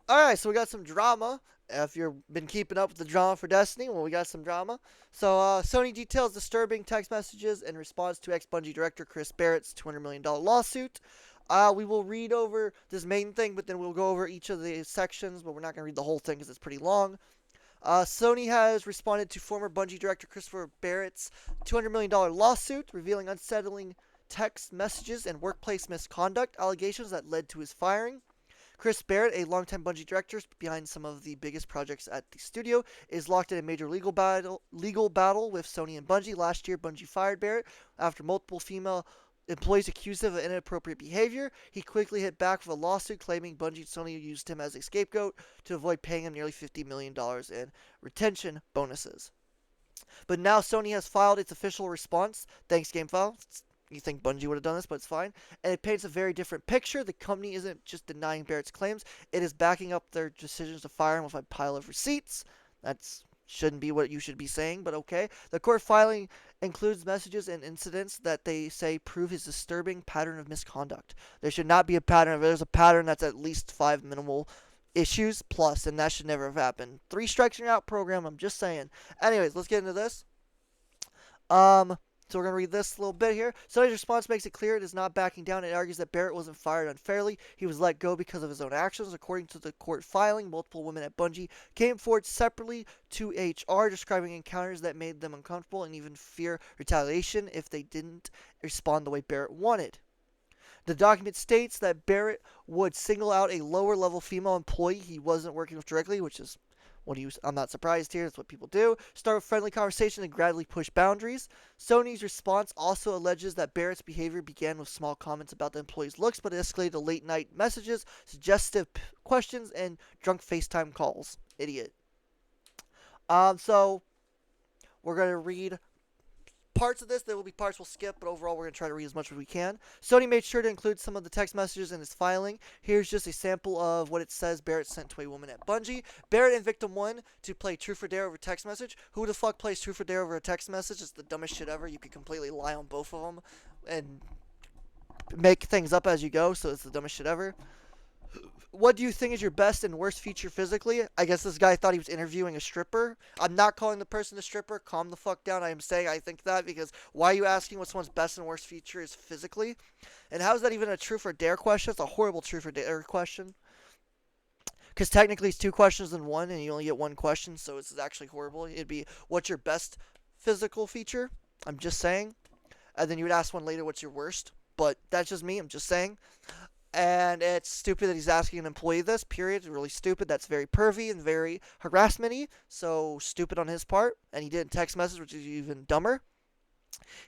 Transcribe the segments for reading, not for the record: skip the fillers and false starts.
Alright, so we got some drama. If you've been keeping up with the drama for Destiny, well, we got some drama. So, Sony details disturbing text messages in response to ex-Bungie director Chris Barrett's $200 million lawsuit. We will read over this main thing, but then we'll go over each of the sections, but we're not going to read the whole thing because it's pretty long. Sony has responded to former Bungie director Christopher Barrett's $200 million lawsuit, revealing unsettling text messages and workplace misconduct allegations that led to his firing. Chris Barrett, a longtime Bungie director behind some of the biggest projects at the studio, is locked in a major legal battle with Sony and Bungie. Last year, Bungie fired Barrett after multiple female employees accused him of inappropriate behavior. He quickly hit back with a lawsuit claiming Bungie and Sony used him as a scapegoat to avoid paying him nearly $50 million in retention bonuses. But now Sony has filed its official response. Thanks, GameFile. You think Bungie would have done this, but it's fine. And it paints a very different picture. The company isn't just denying Barrett's claims, it is backing up their decisions to fire him with a pile of receipts. That's shouldn't be what you should be saying, but okay. The court filing includes messages and incidents that they say prove his disturbing pattern of misconduct. There should not be a pattern. If there's a pattern, that's at least 5 minimal issues plus, and that should never have happened. 3 strikes and you're out program, I'm just saying. Anyways, let's get into this. So we're going to read this little bit here. Sony's response makes it clear it is not backing down. It argues that Barrett wasn't fired unfairly. He was let go because of his own actions. According to the court filing, multiple women at Bungie came forward separately to HR, describing encounters that made them uncomfortable and even fear retaliation if they didn't respond the way Barrett wanted. The document states that Barrett would single out a lower level female employee he wasn't working with directly, which is I'm not surprised here. That's what people do. Start with friendly conversation and gradually push boundaries. Sony's response also alleges that Barrett's behavior began with small comments about the employee's looks, but it escalated to late night messages, suggestive questions, and drunk FaceTime calls. Idiot. So we're gonna read parts of this. There will be parts we'll skip, but overall we're going to try to read as much as we can. Sony made sure to include some of the text messages in its filing. Here's just a sample of what it says Barrett sent to a woman at Bungie. Barrett and Victim 1 to play Truth or Dare over text message. Who the fuck plays Truth or Dare over a text message? It's the dumbest shit ever. You can completely lie on both of them and make things up as you go, so it's the dumbest shit ever. What do you think is your best and worst feature physically? I guess this guy thought he was interviewing a stripper. I'm not calling the person a stripper. Calm the fuck down. I am saying I think that because why are you asking what someone's best and worst feature is physically? And how is that even a truth or dare question? It's a horrible truth or dare question. Because technically it's 2 questions in one and you only get 1 question, so it's actually horrible. It'd be, what's your best physical feature? I'm just saying. And then you would ask one later, what's your worst? But that's just me. I'm just saying. And it's stupid that he's asking an employee this, period. It's really stupid. That's very pervy and very harassment-y. So stupid on his part. And he did a text message, which is even dumber.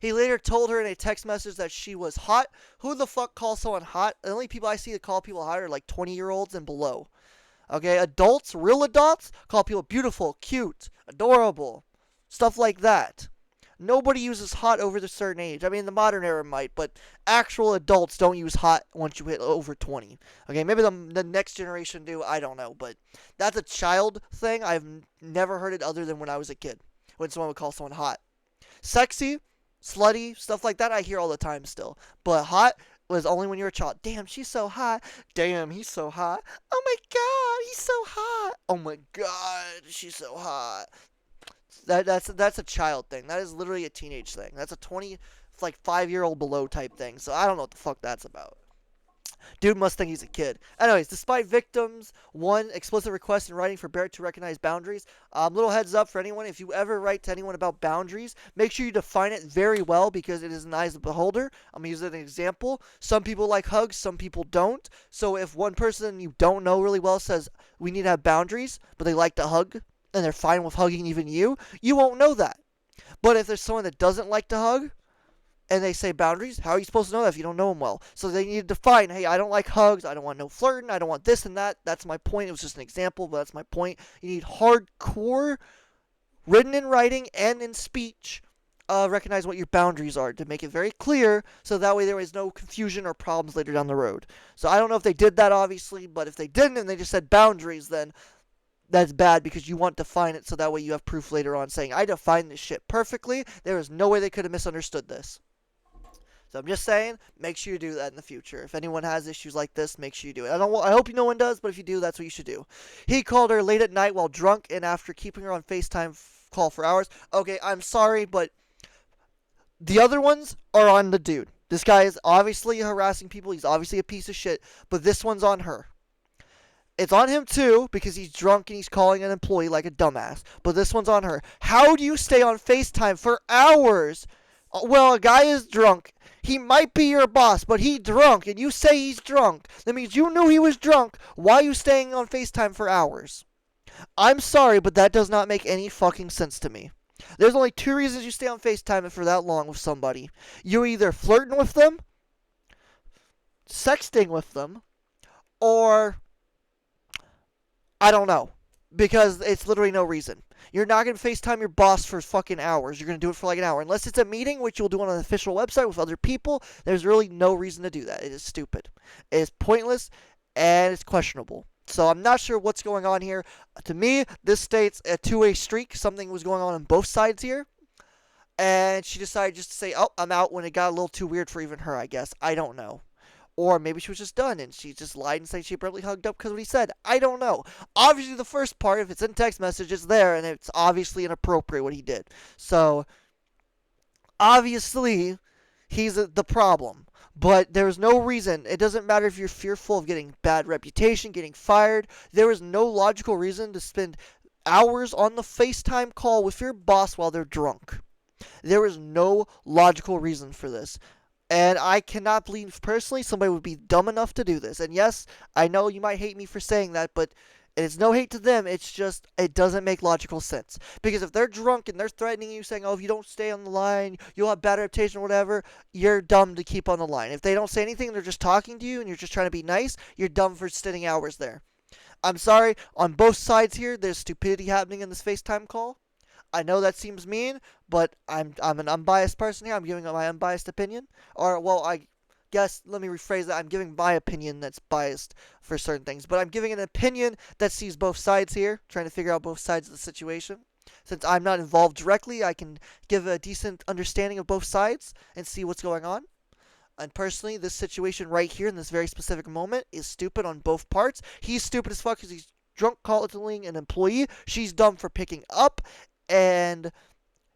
He later told her in a text message that she was hot. Who the fuck calls someone hot? The only people I see that call people hot are like 20-year-olds and below. Okay, adults, real adults, call people beautiful, cute, adorable. Stuff like that. Nobody uses hot over the certain age. I mean, the modern era might, but actual adults don't use hot once you hit over 20. Okay, maybe the next generation do. I don't know, but that's a child thing. I've never heard it other than when I was a kid, when someone would call someone hot. Sexy, slutty, stuff like that I hear all the time still. But hot was only when you're a child. Damn, she's so hot. Damn, he's so hot. Oh my god, he's so hot. Oh my god, she's so hot. That's a child thing. That is literally a teenage thing. That's a 5-year-old below type thing. So I don't know what the fuck that's about. Dude must think he's a kid. Anyways, despite victims, 1 explicit request in writing for Barrett to recognize boundaries. Little heads up for anyone: if you ever write to anyone about boundaries, make sure you define it very well because it is in the eyes of the beholder. I'm gonna use an example. Some people like hugs, some people don't. So if one person you don't know really well says we need to have boundaries, but they like to hug and they're fine with hugging even you won't know that. But if there's someone that doesn't like to hug and they say boundaries, how are you supposed to know that if you don't know them well? So they need to define, hey, I don't like hugs, I don't want no flirting, I don't want this and that. That's my point. It was just an example, but that's my point. You need hardcore, written in writing and in speech, recognize what your boundaries are to make it very clear so that way there is no confusion or problems later down the road. So I don't know if they did that, obviously, but if they didn't and they just said boundaries, then that's bad because you want to define it so that way you have proof later on saying, I defined this shit perfectly. There is no way they could have misunderstood this. So I'm just saying, make sure you do that in the future. If anyone has issues like this, make sure you do it. I hope no one does, but if you do, that's what you should do. He called her late at night while drunk and after keeping her on FaceTime call for hours. Okay, I'm sorry, but the other ones are on the dude. This guy is obviously harassing people. He's obviously a piece of shit, but this one's on her. It's on him too because he's drunk and he's calling an employee like a dumbass. But this one's on her. How do you stay on FaceTime for hours? Well, a guy is drunk. He might be your boss, but he's drunk, and you say he's drunk. That means you knew he was drunk. Why are you staying on FaceTime for hours? I'm sorry, but that does not make any fucking sense to me. There's only two reasons you stay on FaceTime for that long with somebody. You're either flirting with them, sexting with them, or I don't know. Because it's literally no reason. You're not going to FaceTime your boss for fucking hours. You're going to do it for like an hour. Unless it's a meeting, which you'll do on an official website with other people, there's really no reason to do that. It is stupid. It is pointless, and it's questionable. So I'm not sure what's going on here. To me, this states a two-way streak. Something was going on both sides here. And she decided just to say, oh, I'm out when it got a little too weird for even her, I guess. I don't know. Or maybe she was just done and she just lied and said she abruptly hugged up because of what he said. I don't know. Obviously, the first part, if it's in text message, it's there and it's obviously inappropriate what he did. So, obviously, he's the problem. But there's no reason. It doesn't matter if you're fearful of getting bad reputation, getting fired. There is no logical reason to spend hours on the FaceTime call with your boss while they're drunk. There is no logical reason for this. And I cannot believe personally somebody would be dumb enough to do this. And yes, I know you might hate me for saying that, but it's no hate to them. It's just, it doesn't make logical sense. Because if they're drunk and they're threatening you, saying, oh, if you don't stay on the line, you'll have bad reputation or whatever, you're dumb to keep on the line. If they don't say anything, they're just talking to you and you're just trying to be nice, you're dumb for sitting hours there. I'm sorry, on both sides here, there's stupidity happening in this FaceTime call. I know that seems mean, but I'm an unbiased person here. I'm giving my unbiased opinion. Or, well, I guess, let me rephrase that. I'm giving my opinion that's biased for certain things. But I'm giving an opinion that sees both sides here, trying to figure out both sides of the situation. Since I'm not involved directly, I can give a decent understanding of both sides and see what's going on. And personally, this situation right here in this very specific moment is stupid on both parts. He's stupid as fuck because he's drunk calling an employee. She's dumb for picking up. And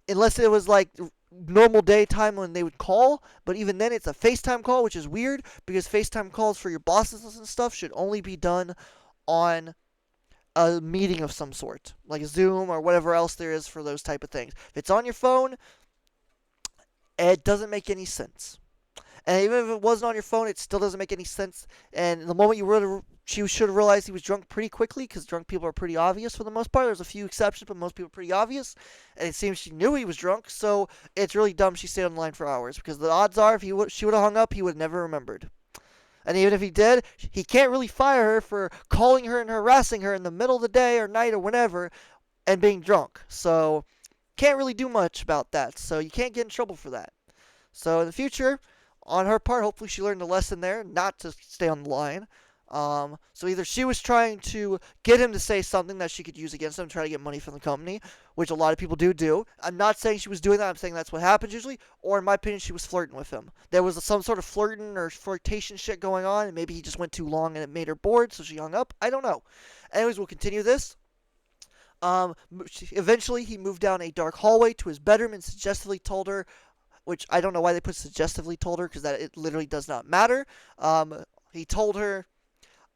unless it was like normal daytime when they would call, but even then it's a FaceTime call, which is weird because FaceTime calls for your bosses and stuff should only be done on a meeting of some sort, like Zoom or whatever else there is for those type of things. If it's on your phone, it doesn't make any sense. And even if it wasn't on your phone, it still doesn't make any sense. And the moment she should have realized he was drunk pretty quickly, because drunk people are pretty obvious for the most part. There's a few exceptions, but most people are pretty obvious. And it seems she knew he was drunk, so it's really dumb she stayed on the line for hours. Because the odds are, if she would have hung up, he would have never remembered. And even if he did, he can't really fire her for calling her and harassing her in the middle of the day or night or whenever and being drunk. So, can't really do much about that. So, you can't get in trouble for that. So, in the future, on her part, hopefully she learned a lesson there, not to stay on the line. So either she was trying to get him to say something that she could use against him, try to get money from the company, which a lot of people do. I'm not saying she was doing that. I'm saying that's what happens usually. Or in my opinion, she was flirting with him. There was some sort of flirting or flirtation shit going on, and maybe he just went too long and it made her bored, so she hung up. I don't know. Anyways, we'll continue this. Eventually, he moved down a dark hallway to his bedroom and suggestively told her, which I don't know why they put suggestively told her, because that it literally does not matter. He told her,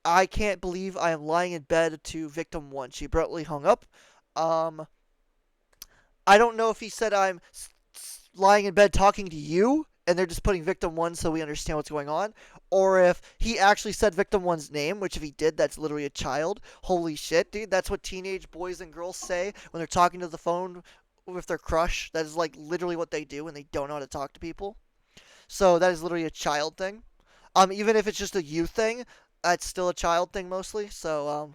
I can't believe I am lying in bed to victim one. She abruptly hung up. I don't know if he said I'm lying in bed talking to you, and they're just putting victim one so we understand what's going on, or if he actually said victim one's name, which if he did, that's literally a child. Holy shit, dude. That's what teenage boys and girls say when they're talking to the phone with their crush. That is like literally what they do when they don't know how to talk to people. So that is literally a child thing. Even if it's just a you thing, it's still a child thing mostly. So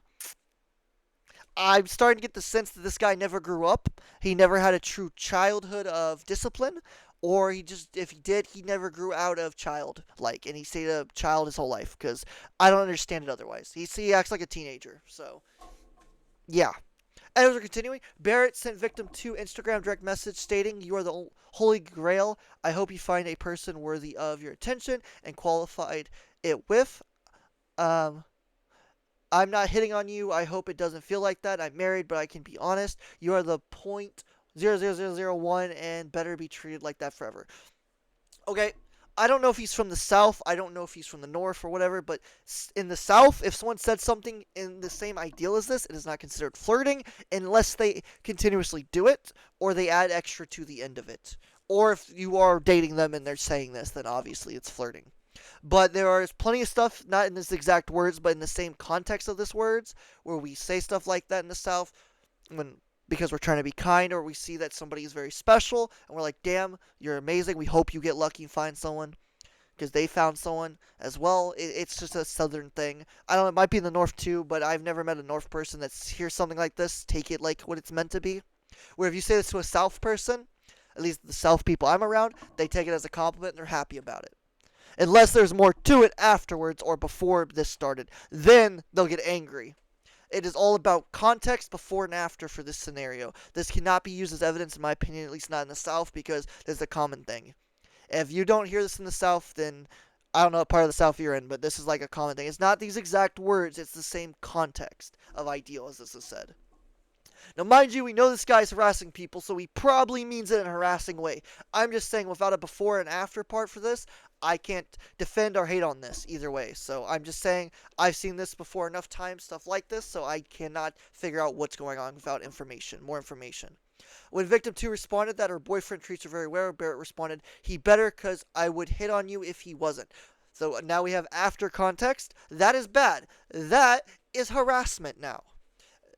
I'm starting to get the sense that this guy never grew up. He never had a true childhood of discipline, or if he did, he never grew out of and he stayed a child his whole life. Because I don't understand it otherwise. He acts like a teenager. So yeah. As we're continuing, Barrett sent victim 2 Instagram direct message stating, "You are the holy grail. I hope you find a person worthy of your attention," and qualified it with, um, "I'm not hitting on you. I hope it doesn't feel like that. I'm married, but I can be honest. You are the point 00001 and better be treated like that forever." Okay, I don't know if he's from the South. I don't know if he's from the North or whatever, but in the South, if someone said something in the same ideal as this, it is not considered flirting unless they continuously do it or they add extra to the end of it. Or if you are dating them and they're saying this, then obviously it's flirting. But there is plenty of stuff, not in this exact words, but in the same context of this words, where we say stuff like that in the South when because we're trying to be kind, or we see that somebody is very special and we're like, damn, you're amazing. We hope you get lucky and find someone because they found someone as well. It's just a southern thing. I don't know, it might be in the north too, but I've never met a north person that hears something like this, take it like what it's meant to be. Where if you say this to a south person, at least the south people I'm around, they take it as a compliment and they're happy about it. Unless there's more to it afterwards or before this started, then they'll get angry. It is all about context before and after for this scenario. This cannot be used as evidence, in my opinion, at least not in the South, because this is a common thing. If you don't hear this in the South, then I don't know what part of the South you're in, but this is like a common thing. It's not these exact words, it's the same context of ideal as this is said. Now, mind you, we know this guy's harassing people, so he probably means it in a harassing way. I'm just saying, without a before and after part for this, I can't defend or hate on this either way. So I'm just saying, I've seen this before enough times, stuff like this, so I cannot figure out what's going on without information, more information. When victim 2 responded that her boyfriend treats her very well, Barrett responded, "He better, cause I would hit on you if he wasn't." So now we have after context. That is bad. That is harassment now.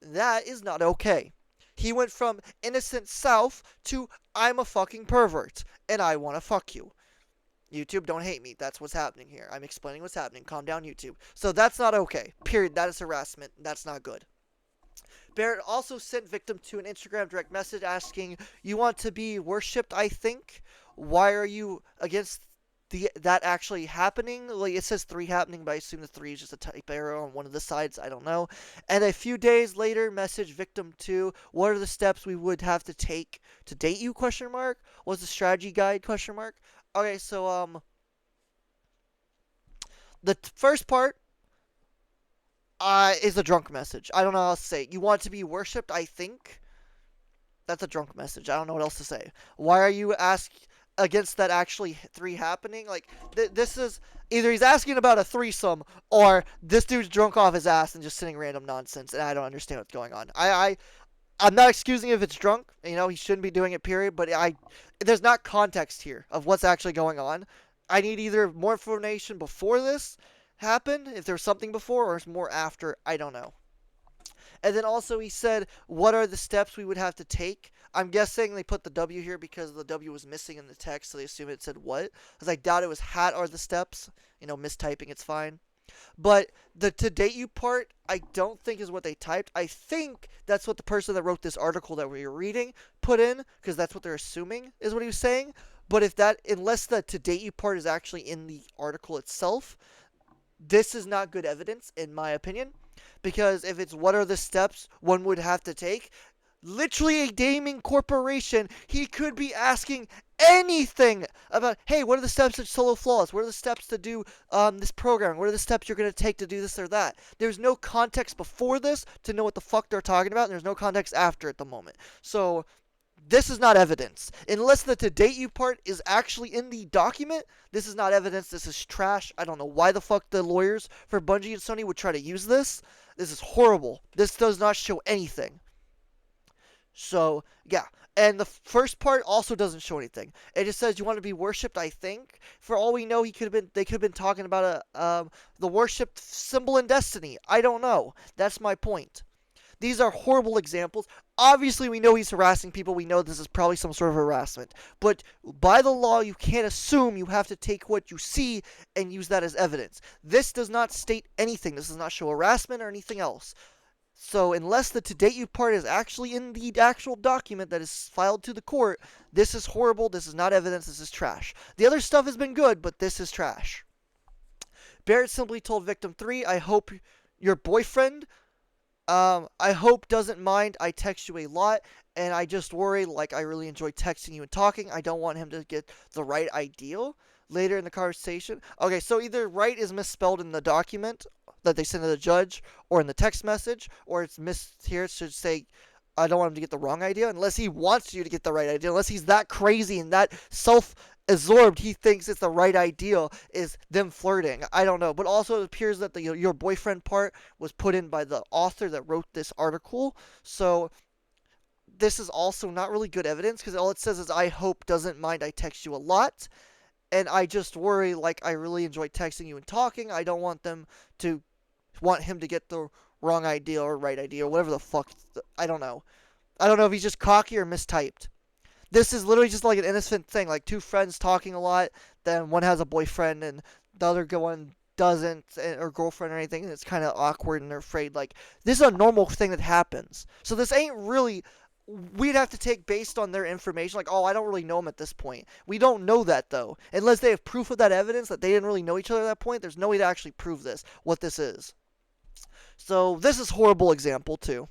That is not okay. He went from innocent South to I'm a fucking pervert and I want to fuck you. YouTube, don't hate me. That's what's happening here. I'm explaining what's happening. Calm down, YouTube. So that's not okay. Period. That is harassment. That's not good. Barrett also sent victim to an Instagram direct message asking, "You want to be worshipped, I think? Why are you against that actually happening?" Like, it says 3 happening, but I assume the 3 is just a type error on one of the sides. I don't know. And a few days later, message victim 2, "What are the steps we would have to take to date you? Question mark. What's the strategy guide? Question mark." Okay, so the first part is a drunk message. I don't know how else to say it. You want to be worshipped, I think. That's a drunk message. I don't know what else to say. Why are you against that actually 3 happening? Like, this is either he's asking about a threesome or this dude's drunk off his ass and just sitting random nonsense, and I don't understand what's going on. I'm not excusing if it's drunk. You know, he shouldn't be doing it, period. But there's not context here of what's actually going on. I need either more information before this happened, if there was something before, or more after. I don't know. And then also he said, "What are the steps we would have to take?" I'm guessing they put the W here because the W was missing in the text, so they assume it said what. Because I doubt it was "hat are the steps." You know, mistyping, it's fine. But the "to date you" part, I don't think is what they typed. I think that's what the person that wrote this article that we were reading put in, because that's what they're assuming is what he was saying. But unless the "to date you" part is actually in the article itself, this is not good evidence, in my opinion. Because if it's "what are the steps one would have to take," literally a gaming corporation, he could be asking anything about, "Hey, what are the steps to solo flawless? What are the steps to do this programming? What are the steps you're going to take to do this or that?" There's no context before this to know what the fuck they're talking about, and there's no context after at the moment. So this is not evidence. Unless the "to date you" part is actually in the document, this is not evidence. This is trash. I don't know why the fuck the lawyers for Bungie and Sony would try to use this. This is horrible. This does not show anything. So, yeah. And the first part also doesn't show anything. It just says, "You want to be worshipped, I think." For all we know, they could have been talking about the worshipped symbol in Destiny. I don't know. That's my point. These are horrible examples. Obviously, we know he's harassing people. We know this is probably some sort of harassment. But by the law, you can't assume. You have to take what you see and use that as evidence. This does not state anything. This does not show harassment or anything else. So unless the "to date you" part is actually in the actual document that is filed to the court, this is horrible. This is not evidence. This is trash. The other stuff has been good, but this is trash. Barrett simply told victim 3, "I hope your boyfriend I hope doesn't mind. I text you a lot, and I just worry. Like, I really enjoy texting you and talking. I don't want him to get the right ideal later in the conversation. Okay, so either right is misspelled in the document that they send to the judge, or in the text message, or it's missed here. It should say, I don't want him to get the wrong idea, unless he wants you to get the right idea. Unless he's that crazy and that absorbed, he thinks it's the right ideal is them flirting. I don't know, but also it appears that the your boyfriend part was put in by the author that wrote this article. So this is also not really good evidence because all it says is I hope doesn't mind I text you a lot, and I just worry like I really enjoy texting you and talking. I don't want them to want him to get the wrong idea or right idea or whatever the fuck. I don't know. I don't know if he's just cocky or mistyped. This is literally just like an innocent thing, like two friends talking a lot, then one has a boyfriend and the other one doesn't, or girlfriend or anything, and it's kind of awkward and they're afraid. Like, this is a normal thing that happens. So this ain't really. We'd have to take based on their information, like, oh, I don't really know them at this point. We don't know that, though. Unless they have proof of that evidence that they didn't really know each other at that point, there's no way to actually prove this, what this is. So this is a horrible example, too.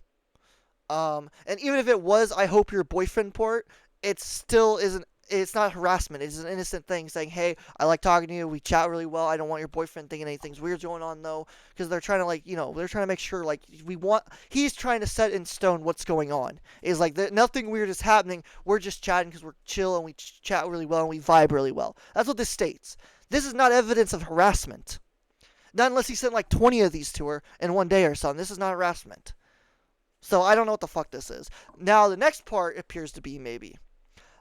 And even if it was, I hope your boyfriend part, it still isn't. It's not harassment. It's an innocent thing saying, "Hey, I like talking to you. We chat really well. I don't want your boyfriend thinking anything's weird going on, though," because they're trying to they're trying to make sure we want. He's trying to set in stone what's going on. Is like nothing weird is happening. We're just chatting because we're chill and we chat really well and we vibe really well. That's what this states. This is not evidence of harassment. Not unless he sent like 20 of these to her in one day or something. This is not harassment. So I don't know what the fuck this is. Now, the next part appears to be maybe.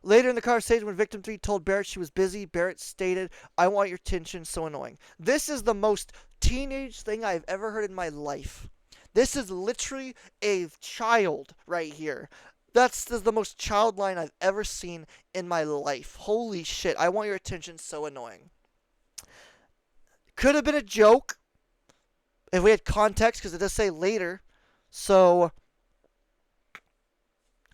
Later in the conversation, when victim 3 told Barrett she was busy, Barrett stated, I want your attention, so annoying. This is the most teenage thing I've ever heard in my life. This is literally a child right here. That's the most child line I've ever seen in my life. Holy shit, I want your attention, so annoying. Could have been a joke if we had context, because it does say later. So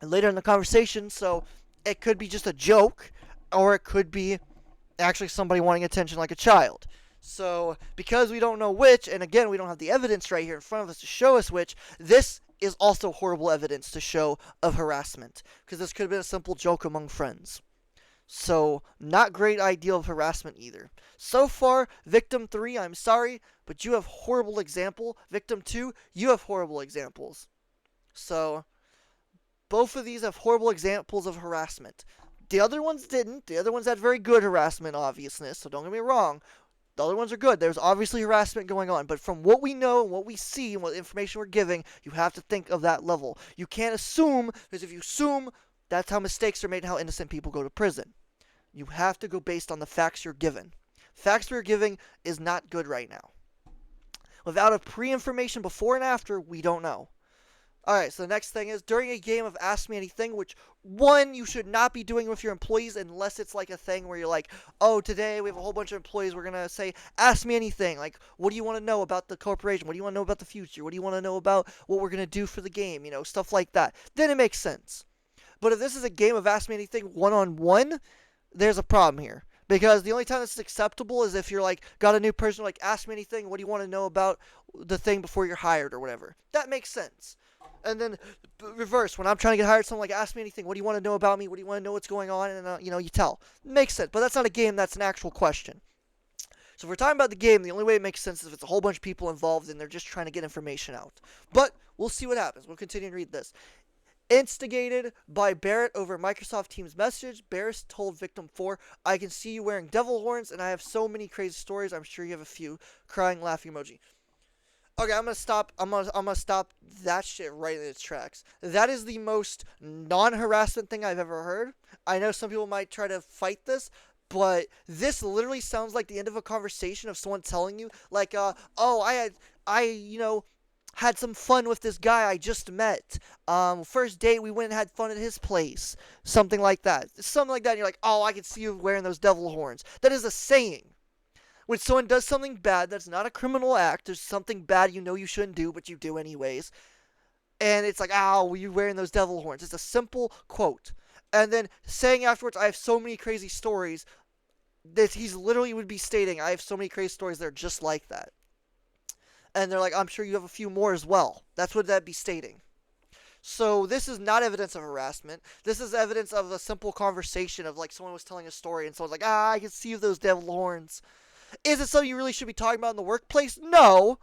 later in the conversation, so it could be just a joke, or it could be actually somebody wanting attention like a child. So because we don't know which, and again, we don't have the evidence right here in front of us to show us which, this is also horrible evidence to show of harassment, because this could have been a simple joke among friends. So, not great idea of harassment either. So far, victim 3, I'm sorry, but you have horrible example. Victim 2, you have horrible examples. So, both of these have horrible examples of harassment. The other ones didn't. The other ones had very good harassment obviousness, so don't get me wrong. The other ones are good. There's obviously harassment going on. But from what we know and what we see and what information we're giving, you have to think of that level. You can't assume, because if you assume, that's how mistakes are made and how innocent people go to prison. You have to go based on the facts you're given. Facts we're giving is not good right now. Without a pre-information before and after, we don't know. Alright, so the next thing is, during a game of Ask Me Anything, which, one, you should not be doing with your employees unless it's like a thing where you're like, oh, today we have a whole bunch of employees, we're going to say, ask me anything. Like, what do you want to know about the corporation? What do you want to know about the future? What do you want to know about what we're going to do for the game? You know, stuff like that. Then it makes sense. But if this is a game of Ask Me Anything one-on-one, there's a problem here. Because the only time this is acceptable is if you're like, got a new person, like, ask me anything, what do you want to know about the thing before you're hired or whatever. That makes sense. And then reverse, when I'm trying to get hired, someone like, ask me anything, what do you want to know about me, what do you want to know what's going on, and you tell. Makes sense, but that's not a game, that's an actual question. So if we're talking about the game, the only way it makes sense is if it's a whole bunch of people involved and they're just trying to get information out. But we'll see what happens. We'll continue to read this. Instigated by Barrett over Microsoft Teams message, Barrett told victim 4, I can see you wearing devil horns and I have so many crazy stories. I'm sure you have a few. Crying, laughing emoji. Okay, I'm gonna stop. I'm gonna stop that shit right in its tracks. That is the most non-harassment thing I've ever heard. I know some people might try to fight this, but this literally sounds like the end of a conversation of someone telling you, like, oh, had some fun with this guy I just met. First date, we went and had fun at his place. Something like that. Something like that, and you're like, oh, I can see you wearing those devil horns. That is a saying. When someone does something bad that's not a criminal act, there's something bad you know you shouldn't do, but you do anyways. And it's like, oh, were you wearing those devil horns? It's a simple quote. And then saying afterwards, I have so many crazy stories, that he's literally would be stating, I have so many crazy stories that are just like that. And they're like, I'm sure you have a few more as well. That's what that'd be stating. So this is not evidence of harassment. This is evidence of a simple conversation of like someone was telling a story and someone's like, I can see those devil horns. Is it something you really should be talking about in the workplace? No,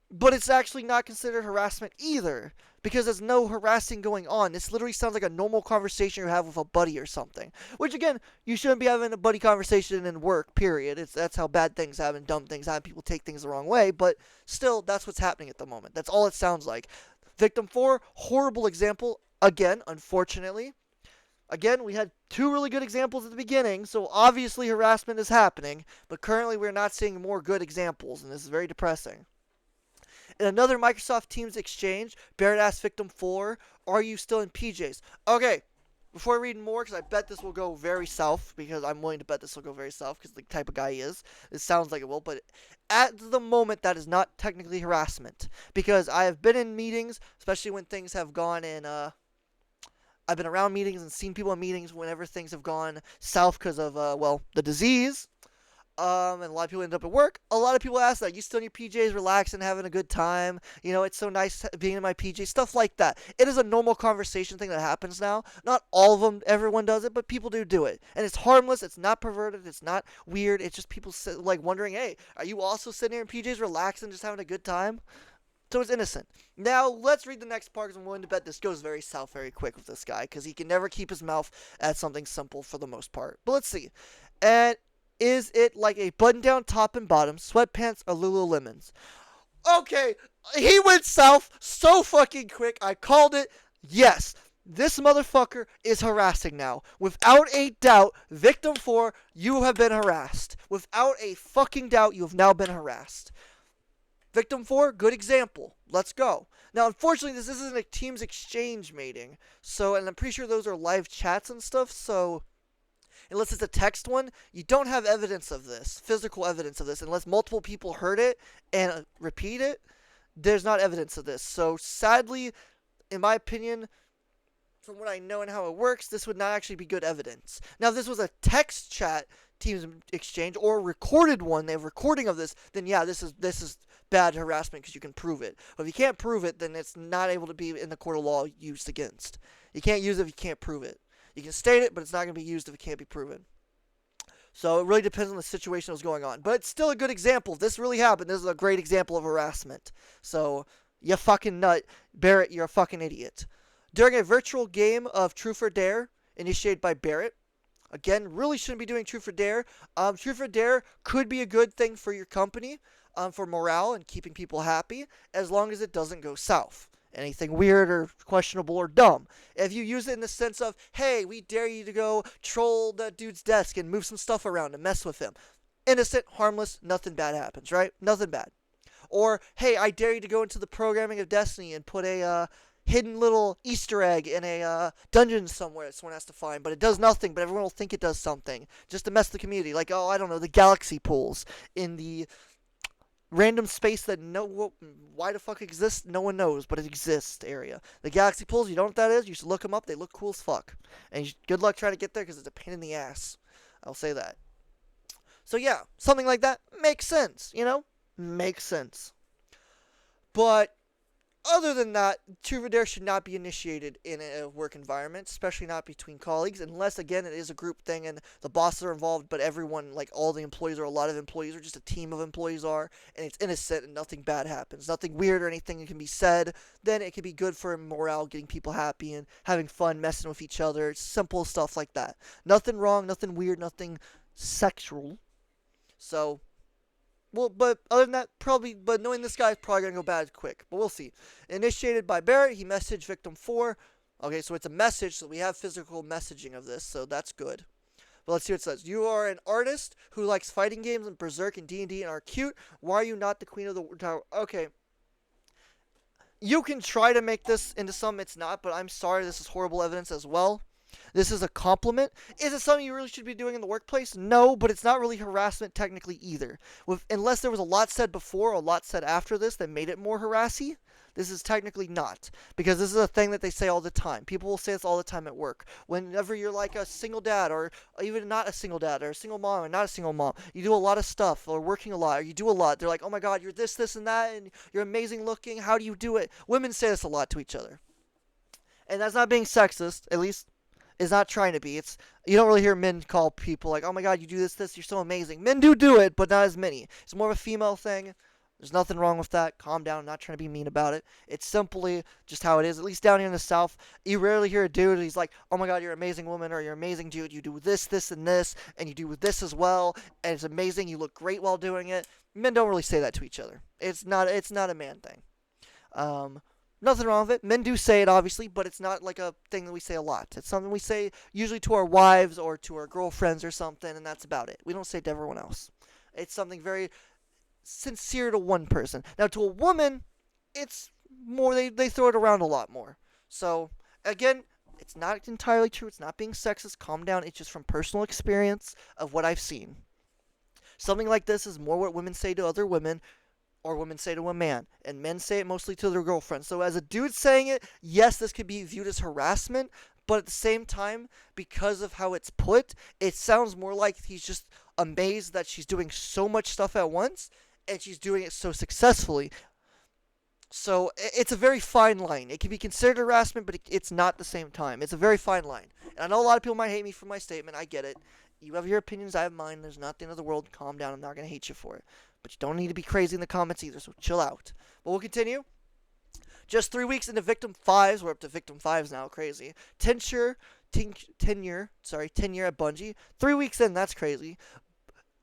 but it's actually not considered harassment either because there's no harassing going on. This literally sounds like a normal conversation you have with a buddy or something. Which again, you shouldn't be having a buddy conversation in work. Period. That's how bad things happen, dumb things happen. People take things the wrong way, but still, that's what's happening at the moment. That's all it sounds like. Victim 4, horrible example. Again, unfortunately. Again, we had 2 really good examples at the beginning, so obviously harassment is happening, but currently we're not seeing more good examples, and this is very depressing. In another Microsoft Teams exchange, Barrett asked Victim 4, are you still in PJs? Okay, before I read more, because I bet this will go very south, because I'm willing to bet this will go very south, because the type of guy he is. It sounds like it will, but at the moment, that is not technically harassment, because I have been in meetings, especially when things have gone in, I've been around meetings and seen people in meetings whenever things have gone south because of, the disease. And a lot of people end up at work. A lot of people ask that, you still in your PJs, relaxing, having a good time. You know, it's so nice being in my PJs, stuff like that. It is a normal conversation thing that happens now. Not all of them, everyone does it, but people do it. And it's harmless, it's not perverted, it's not weird. It's just people like wondering, hey, are you also sitting here in PJs, relaxing, just having a good time? So it's innocent. Now, let's read the next part because I'm willing to bet this goes very south very quick with this guy because he can never keep his mouth at something simple for the most part. But let's see. And is it like a button-down top and bottom, sweatpants, or Lululemons? Okay, he went south so fucking quick. I called it. Yes, this motherfucker is harassing now. Without a doubt, Victim 4, you have been harassed. Without a fucking doubt, you have now been harassed. Victim 4, good example. Let's go. Now, unfortunately, this isn't a Teams exchange meeting. So, and I'm pretty sure those are live chats and stuff. So, unless it's a text one, you don't have evidence of this, physical evidence of this. Unless multiple people heard it and repeat it, there's not evidence of this. So, sadly, in my opinion, from what I know and how it works, this would not actually be good evidence. Now, if this was a text chat Teams exchange or a recorded one, they have recording of this, then yeah, this is bad harassment because you can prove it. But if you can't prove it, then it's not able to be in the court of law used against. You can't use it if you can't prove it. You can state it, but it's not going to be used if it can't be proven. So it really depends on the situation that's going on. But it's still a good example. If this really happened, this is a great example of harassment. So, you fucking nut. Barrett, you're a fucking idiot. During a virtual game of Truth or Dare, initiated by Barrett, again, really shouldn't be doing Truth or Dare. Truth or Dare could be a good thing for your company, for morale and keeping people happy, as long as it doesn't go south. Anything weird or questionable or dumb. If you use it in the sense of, hey, we dare you to go troll that dude's desk and move some stuff around and mess with him. Innocent, harmless, nothing bad happens, right? Nothing bad. Or, hey, I dare you to go into the programming of Destiny and put a hidden little Easter egg in a dungeon somewhere that someone has to find, but it does nothing, but everyone will think it does something, just to mess the community. Like, oh, I don't know, the galaxy pools in the random space that why the fuck exists, no one knows, but it exists area. The galaxy pools, you know what that is? You should look them up. They look cool as fuck. And good luck trying to get there because it's a pain in the ass. I'll say that. So yeah, something like that makes sense, you know? Makes sense. But other than that, Truth or Dare should not be initiated in a work environment, especially not between colleagues, unless, again, it is a group thing and the bosses are involved, but everyone, like all the employees or a lot of employees or just a team of employees are, and it's innocent and nothing bad happens. Nothing weird or anything that can be said. Then it can be good for morale, getting people happy and having fun, messing with each other. Simple stuff like that. Nothing wrong, nothing weird, nothing sexual. So, well, but other than that, but knowing this guy is probably going to go bad quick. But we'll see. Initiated by Barrett, he messaged Victim 4. Okay, so it's a message, so we have physical messaging of this, so that's good. But let's see what it says. You are an artist who likes fighting games and Berserk and D&D and are cute. Why are you not the queen of the tower? Okay. You can try to make this into something it's not, but I'm sorry, this is horrible evidence as well. This is a compliment. Is it something you really should be doing in the workplace? No, but it's not really harassment technically either. Unless there was a lot said before or a lot said after this that made it more harassy, This is technically not, because this is a thing that they say all the time. People will say this all the time at work. Whenever you're like a single dad, or even not a single dad, or a single mom, or not a single mom, you do a lot of stuff, or working a lot, or you do a lot. They're like, oh my god, you're this, and that, and you're amazing looking. How do you do it? Women say this a lot to each other. And that's not being sexist, at least is not trying to be. It's you don't really hear men call people like, "Oh my God, you do this, you're so amazing." Men do it, but not as many. It's more of a female thing. There's nothing wrong with that. Calm down. I'm not trying to be mean about it. It's simply just how it is. At least down here in the South, you rarely hear a dude. He's like, "Oh my God, you're an amazing woman," or "You're an amazing dude. You do this, and this, and you do this as well, and it's amazing. You look great while doing it." Men don't really say that to each other. It's not. It's not a man thing. Um, Nothing wrong with it. Men do say it, obviously, but it's not like a thing that we say a lot. It's something we say usually to our wives or to our girlfriends or something, and that's about it. We don't say it to everyone else. It's something very sincere to one person. Now, to a woman, it's more, they throw it around a lot more. So, again, it's not entirely true. It's not being sexist. Calm down. It's just from personal experience of what I've seen. Something like this is more what women say to other women or women say to a man, and men say it mostly to their girlfriends. So as a dude saying it, yes, this could be viewed as harassment, but at the same time, because of how it's put, it sounds more like he's just amazed that she's doing so much stuff at once, and she's doing it so successfully. So it's a very fine line. It can be considered harassment, but it's not at the same time. It's a very fine line. And I know a lot of people might hate me for my statement. I get it. You have your opinions, I have mine. There's not the end of the world. Calm down. I'm not going to hate you for it. But you don't need to be crazy in the comments either, so chill out. But we'll continue. Just 3 weeks into Victim 5s. We're up to Victim 5s now. Crazy. Tenure at Bungie. 3 weeks in, that's crazy.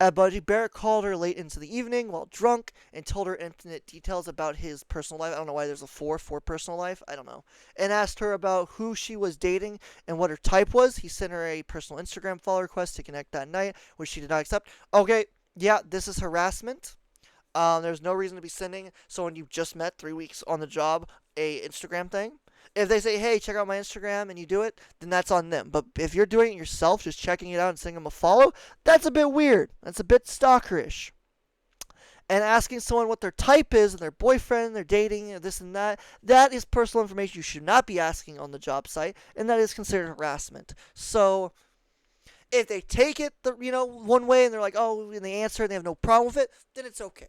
At Bungie, Barrett called her late into the evening while drunk and told her intimate details about his personal life. I don't know why there's a for personal life. I don't know. And asked her about who she was dating and what her type was. He sent her a personal Instagram follow request to connect that night, which she did not accept. Okay, yeah, this is harassment. There's no reason to be sending someone you just met 3 weeks on the job a Instagram thing. If they say, hey, check out my Instagram, and you do it, then that's on them. But if you're doing it yourself, just checking it out and sending them a follow, that's a bit weird. That's a bit stalkerish. And asking someone what their type is and their boyfriend, they're dating, and this and that is personal information you should not be asking on the job site, and that is considered harassment. So if they take it, one way and they're like, oh, and they answer and they have no problem with it, then it's okay.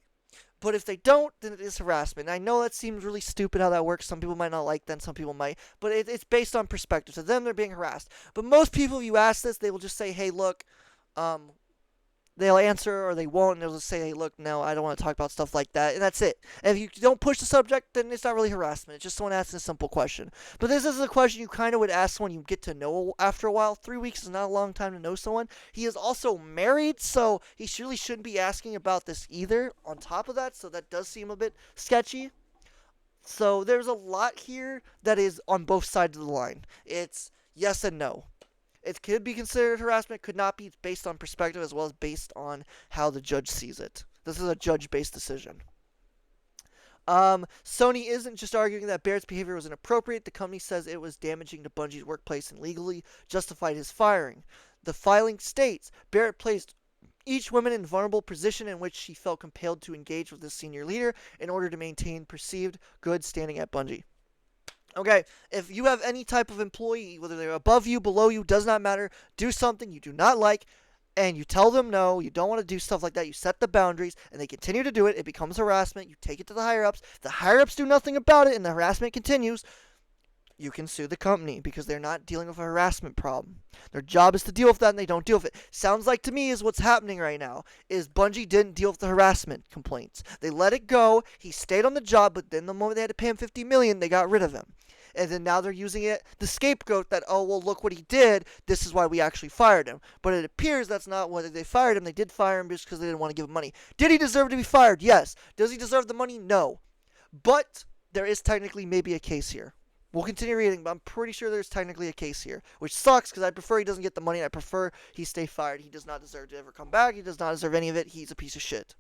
But if they don't, then it is harassment. And I know that seems really stupid how that works. Some people might not like that, some people might. But it's based on perspective. To them, they're being harassed. But most people, if you ask this, they will just say, hey, look, they'll answer or they won't, and they'll just say, hey, look, no, I don't want to talk about stuff like that, and that's it. And if you don't push the subject, then it's not really harassment. It's just someone asking a simple question. But this is a question you kind of would ask someone you get to know after a while. 3 weeks is not a long time to know someone. He is also married, so he surely shouldn't be asking about this either on top of that, so that does seem a bit sketchy. So there's a lot here that is on both sides of the line. It's yes and no. It could be considered harassment, could not be. It's based on perspective as well as based on how the judge sees it. This is a judge-based decision. Sony isn't just arguing that Barrett's behavior was inappropriate. The company says it was damaging to Bungie's workplace and legally justified his firing. The filing states Barrett placed each woman in a vulnerable position in which she felt compelled to engage with the senior leader in order to maintain perceived good standing at Bungie. Okay, if you have any type of employee, whether they're above you, below you, does not matter, do something you do not like, and you tell them no, you don't want to do stuff like that, you set the boundaries, and they continue to do it, it becomes harassment, you take it to the higher-ups, the higher-ups do nothing about it, and the harassment continues, you can sue the company because they're not dealing with a harassment problem. Their job is to deal with that, and they don't deal with it. Sounds like to me is what's happening right now, is Bungie didn't deal with the harassment complaints. They let it go, he stayed on the job, but then the moment they had to pay him $50 million, they got rid of him. And then now they're using it, the scapegoat that, oh, well, look what he did. This is why we actually fired him. But it appears that's not why they fired him. They did fire him just because they didn't want to give him money. Did he deserve to be fired? Yes. Does he deserve the money? No. But there is technically maybe a case here. We'll continue reading, but I'm pretty sure there's technically a case here. Which sucks because I prefer he doesn't get the money. I prefer he stay fired. He does not deserve to ever come back. He does not deserve any of it. He's a piece of shit.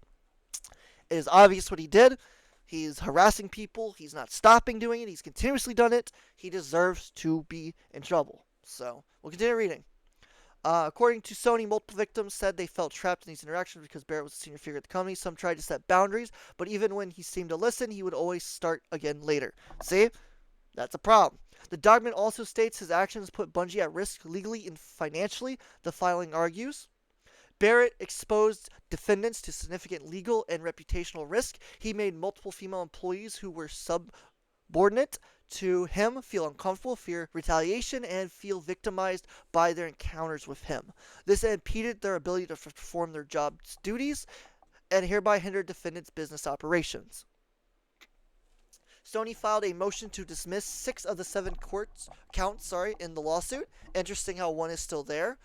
It is obvious what he did. He's harassing people. He's not stopping doing it. He's continuously done it. He deserves to be in trouble. So, we'll continue reading. According to Sony, multiple victims said they felt trapped in these interactions because Barrett was a senior figure at the company. Some tried to set boundaries, but even when he seemed to listen, he would always start again later. See? That's a problem. The document also states his actions put Bungie at risk legally and financially, the filing argues. Barrett exposed defendants to significant legal and reputational risk. He made multiple female employees who were subordinate to him feel uncomfortable, fear retaliation, and feel victimized by their encounters with him. This impeded their ability to perform their job's duties and hereby hindered defendants' business operations. Sony filed a motion to dismiss 6 of the 7 counts in the lawsuit. Interesting how one is still there.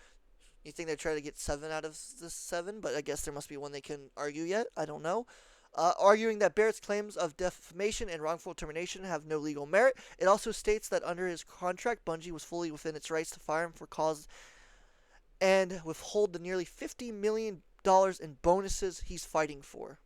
You think they try to get 7 out of the 7, but I guess there must be one they can argue yet. I don't know. Arguing that Barrett's claims of defamation and wrongful termination have no legal merit. It also states that under his contract, Bungie was fully within its rights to fire him for cause and withhold the nearly $50 million in bonuses he's fighting for.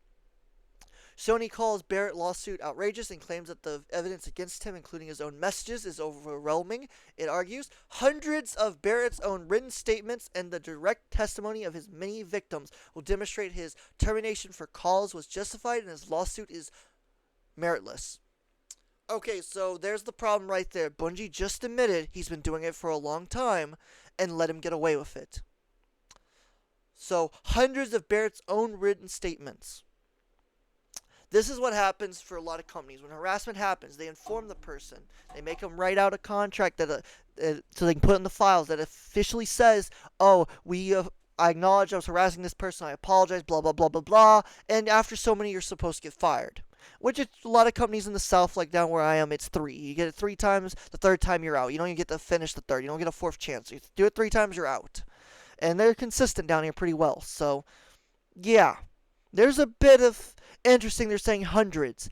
Sony calls Barrett's lawsuit outrageous and claims that the evidence against him, including his own messages, is overwhelming. It argues hundreds of Barrett's own written statements and the direct testimony of his many victims will demonstrate his termination for cause was justified and his lawsuit is meritless. Okay, so there's the problem right there. Bungie just admitted he's been doing it for a long time and let him get away with it. So, hundreds of Barrett's own written statements. This is what happens for a lot of companies. When harassment happens, they inform the person. They make them write out a contract that so they can put in the files that officially says, oh, I acknowledge I was harassing this person. I apologize, blah, blah, blah, blah, blah. And after so many, you're supposed to get fired. Which is a lot of companies in the South, like down where I am, it's 3. You get it 3 times, the 3rd time you're out. You don't even get to finish the 3rd. You don't get a 4th chance. You do it 3 times, you're out. And they're consistent down here pretty well. So, yeah. There's a bit of interesting, they're saying hundreds.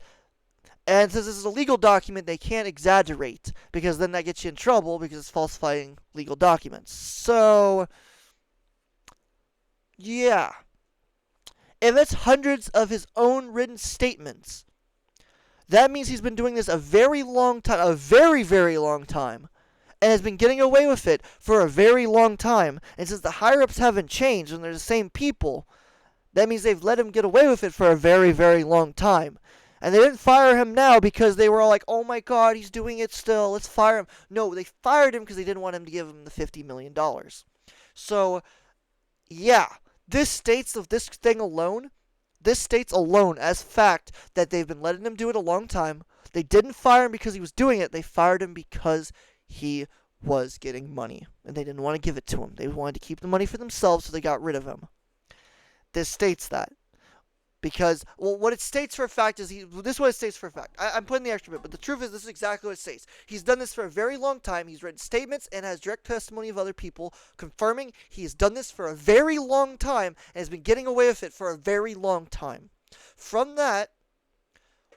And since this is a legal document, they can't exaggerate, because then that gets you in trouble because it's falsifying legal documents. So, yeah. If it's hundreds of his own written statements, that means he's been doing this a very long time, a very, very long time, and has been getting away with it for a very long time. And since the higher-ups haven't changed and they're the same people, that means they've let him get away with it for a very, very long time. And they didn't fire him now because they were all like, oh my god, he's doing it still, let's fire him. No, they fired him because they didn't want him to give him the $50 million. So, yeah, this states alone as fact that they've been letting him do it a long time. They didn't fire him because he was doing it, they fired him because he was getting money. And they didn't want to give it to him. They wanted to keep the money for themselves, so they got rid of him. This states that. Because, well, what it states for a fact is, this is what it states for a fact. I'm putting the extra bit, but the truth is this is exactly what it states. He's done this for a very long time. He's written statements and has direct testimony of other people confirming he has done this for a very long time and has been getting away with it for a very long time. From that,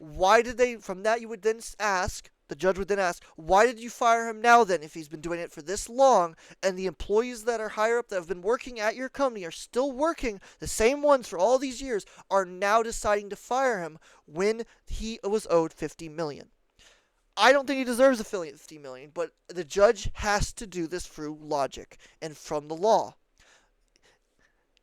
you would then ask, the judge would then ask, why did you fire him now then if he's been doing it for this long and the employees that are higher up that have been working at your company are still working, the same ones for all these years, are now deciding to fire him when he was owed $50 million. I don't think he deserves the $50 million, but the judge has to do this through logic and from the law.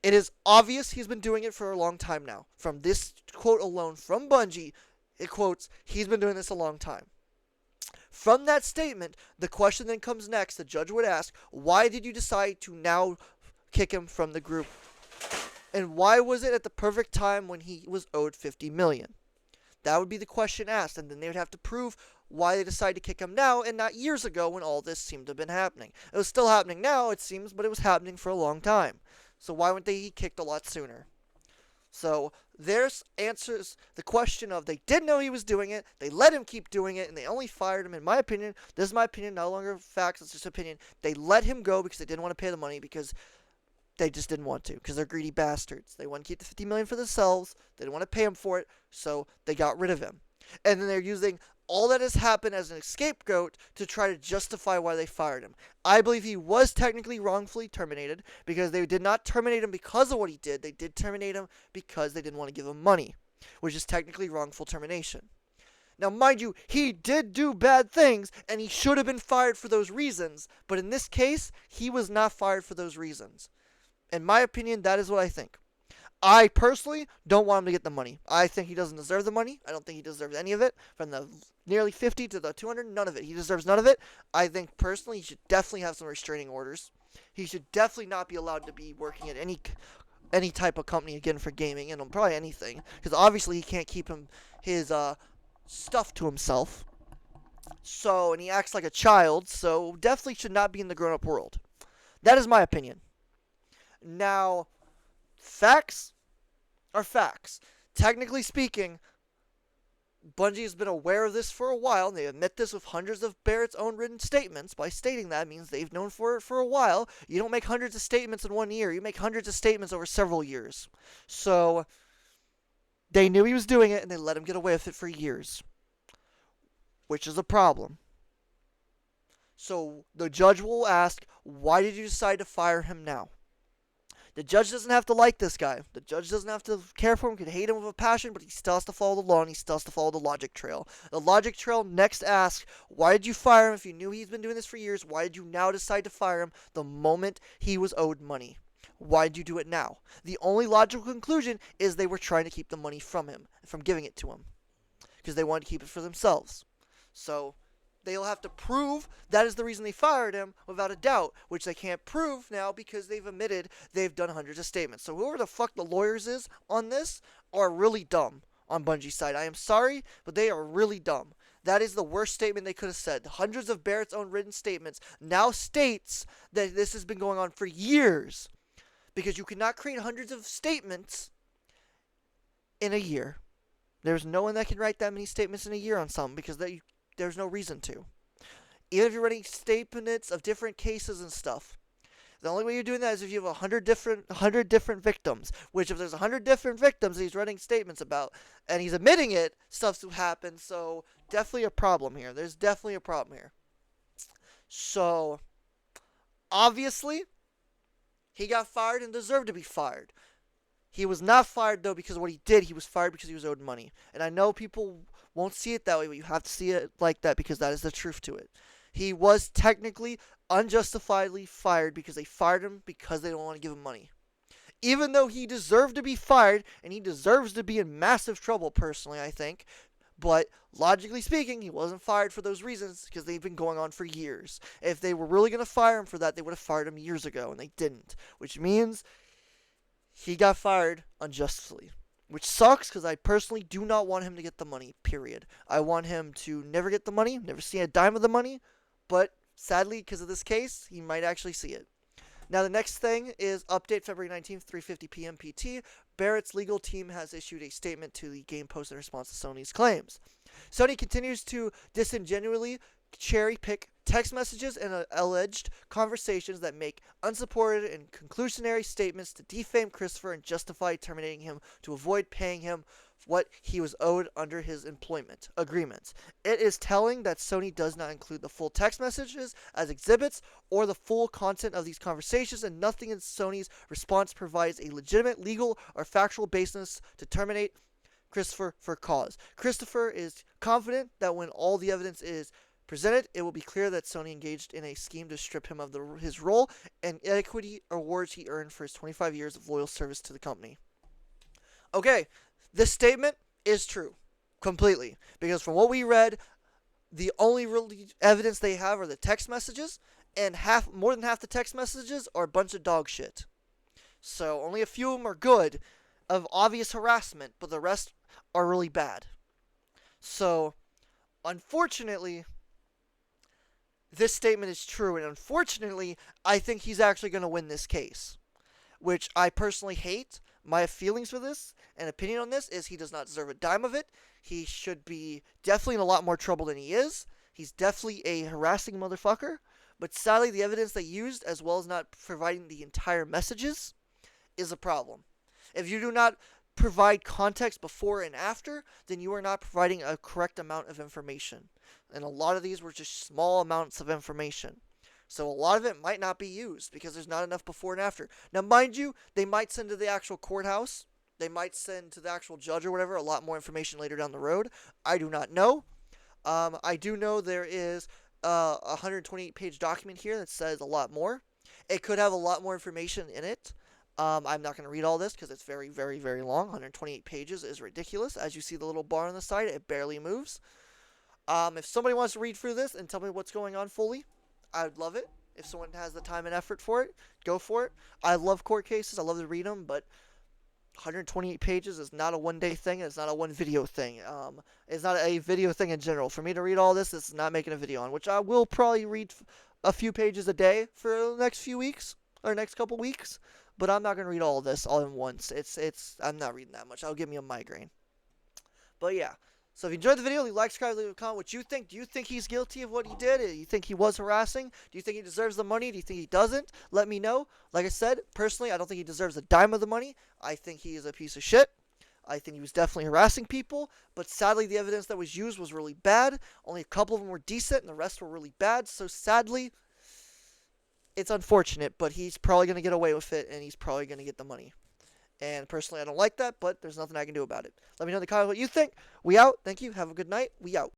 It is obvious he's been doing it for a long time now. From this quote alone from Bungie, it quotes, he's been doing this a long time. From that statement, the question then comes next. The judge would ask, why did you decide to now kick him from the group? And why was it at the perfect time when he was owed $50 million? That would be the question asked, and then they would have to prove why they decided to kick him now and not years ago when all this seemed to have been happening. It was still happening now, it seems, but it was happening for a long time. So why weren't they kicked a lot sooner? So there's answers the question of they did know he was doing it, they let him keep doing it, and they only fired him. In my opinion, this is my opinion, no longer facts, it's just opinion. They let him go because they didn't want to pay the money because they just didn't want to, because they're greedy bastards. They want to keep the $50 million for themselves, they didn't want to pay him for it, so they got rid of him. And then they're using all that has happened as an scapegoat to try to justify why they fired him. I believe he was technically wrongfully terminated because they did not terminate him because of what he did. They did terminate him because they didn't want to give him money, which is technically wrongful termination. Now, mind you, he did do bad things, and he should have been fired for those reasons. But in this case, he was not fired for those reasons. In my opinion, that is what I think. I personally don't want him to get the money. I think he doesn't deserve the money. I don't think he deserves any of it. From the nearly 50 to the 200, none of it. He deserves none of it. I think personally he should definitely have some restraining orders. He should definitely not be allowed to be working at any type of company again for gaming, and probably anything, because obviously he can't keep his stuff to himself. So, and he acts like a child, so definitely should not be in the grown-up world. That is my opinion. Now, facts are facts. Technically speaking, Bungie has been aware of this for a while, and they admit this with hundreds of Barrett's own written statements. By stating that means they've known for it for a while. You don't make hundreds of statements in 1 year. You make hundreds of statements over several years. So, they knew he was doing it, and they let him get away with it for years. Which is a problem. So, the judge will ask, why did you decide to fire him now? The judge doesn't have to like this guy. The judge doesn't have to care for him, can hate him with a passion, but he still has to follow the law, and he still has to follow the logic trail. The logic trail next asks, why did you fire him if you knew he's been doing this for years? Why did you now decide to fire him the moment he was owed money? Why did you do it now? The only logical conclusion is they were trying to keep the money from him, from giving it to him, because they wanted to keep it for themselves. So they'll have to prove that is the reason they fired him without a doubt, which they can't prove now because they've admitted they've done hundreds of statements. So whoever the fuck the lawyers is on this are really dumb on Bungie's side. I am sorry, but they are really dumb. That is the worst statement they could have said. Hundreds of Barrett's own written statements now states that this has been going on for years, because you cannot create hundreds of statements in a year. There's no one that can write that many statements in a year on something, because there's no reason to. Even if you're writing statements of different cases and stuff, the only way you're doing that is if you have 100 different victims. Which, if there's 100 different victims that he's writing statements about, and he's admitting it, stuff's happened. So definitely a problem here. There's definitely a problem here. So obviously, he got fired and deserved to be fired. He was not fired, though, because of what he did. He was fired because he was owed money. And I know people won't see it that way, but you have to see it like that, because that is the truth to it. He was technically unjustifiably fired because they fired him because they don't want to give him money. Even though he deserved to be fired, and he deserves to be in massive trouble, personally, I think. But logically speaking, he wasn't fired for those reasons because they've been going on for years. If they were really going to fire him for that, they would have fired him years ago, and they didn't. Which means he got fired unjustly. Which sucks, because I personally do not want him to get the money, period. I want him to never get the money, never see a dime of the money, but sadly, because of this case, he might actually see it. Now, the next thing is update February 19th, 3:50 p.m. PT. Barrett's legal team has issued a statement to the Game Post in response to Sony's claims. Sony continues to disingenuously cherry-pick text messages and alleged conversations that make unsupported and conclusionary statements to defame Christopher and justify terminating him to avoid paying him what he was owed under his employment agreements. It is telling that Sony does not include the full text messages as exhibits or the full content of these conversations, and nothing in Sony's response provides a legitimate legal or factual basis to terminate Christopher for cause. Christopher is confident that when all the evidence is presented, it will be clear that Sony engaged in a scheme to strip him of his role and equity awards he earned for his 25 years of loyal service to the company. Okay, this statement is true, completely, because from what we read, the only real evidence they have are the text messages, and more than half the text messages are a bunch of dog shit. So only a few of them are good, of obvious harassment, but the rest are really bad. So, unfortunately, this statement is true, and unfortunately, I think he's actually going to win this case, which I personally hate. My feelings for this and opinion on this is he does not deserve a dime of it. He should be definitely in a lot more trouble than he is. He's definitely a harassing motherfucker, but sadly, the evidence they used, as well as not providing the entire messages, is a problem. If you do not provide context before and after, then you are not providing a correct amount of information. And a lot of these were just small amounts of information. So a lot of it might not be used because there's not enough before and after. Now, mind you, they might send to the actual courthouse They might send to the actual judge or whatever a lot more information later down the road. I do not know. I do know there is a 128-page document here that says a lot more. It could have a lot more information in it. I'm not going to read all this because it's very, very, very long. 128 pages is ridiculous. As you see the little bar on the side, it barely moves. If somebody wants to read through this and tell me what's going on fully, I would love it. If someone has the time and effort for it, go for it. I love court cases. I love to read them, but 128 pages is not a one-day thing. It's not a one-video thing. It's not a video thing in general. For me to read all this is not making a video on, which I will probably read a few pages a day for the next few weeks or next couple weeks. But I'm not gonna read all of this all in once. I'm not reading that much. That'll give me a migraine. But yeah. So if you enjoyed the video, leave a like, subscribe, leave a comment what you think. Do you think he's guilty of what he did? Do you think he was harassing? Do you think he deserves the money? Do you think he doesn't? Let me know. Like I said, personally, I don't think he deserves a dime of the money. I think he is a piece of shit. I think he was definitely harassing people. But sadly, the evidence that was used was really bad. Only a couple of them were decent, and the rest were really bad. So sadly, it's unfortunate, but he's probably going to get away with it, and he's probably going to get the money. And personally, I don't like that, but there's nothing I can do about it. Let me know in the comments what you think. We out. Thank you. Have a good night. We out.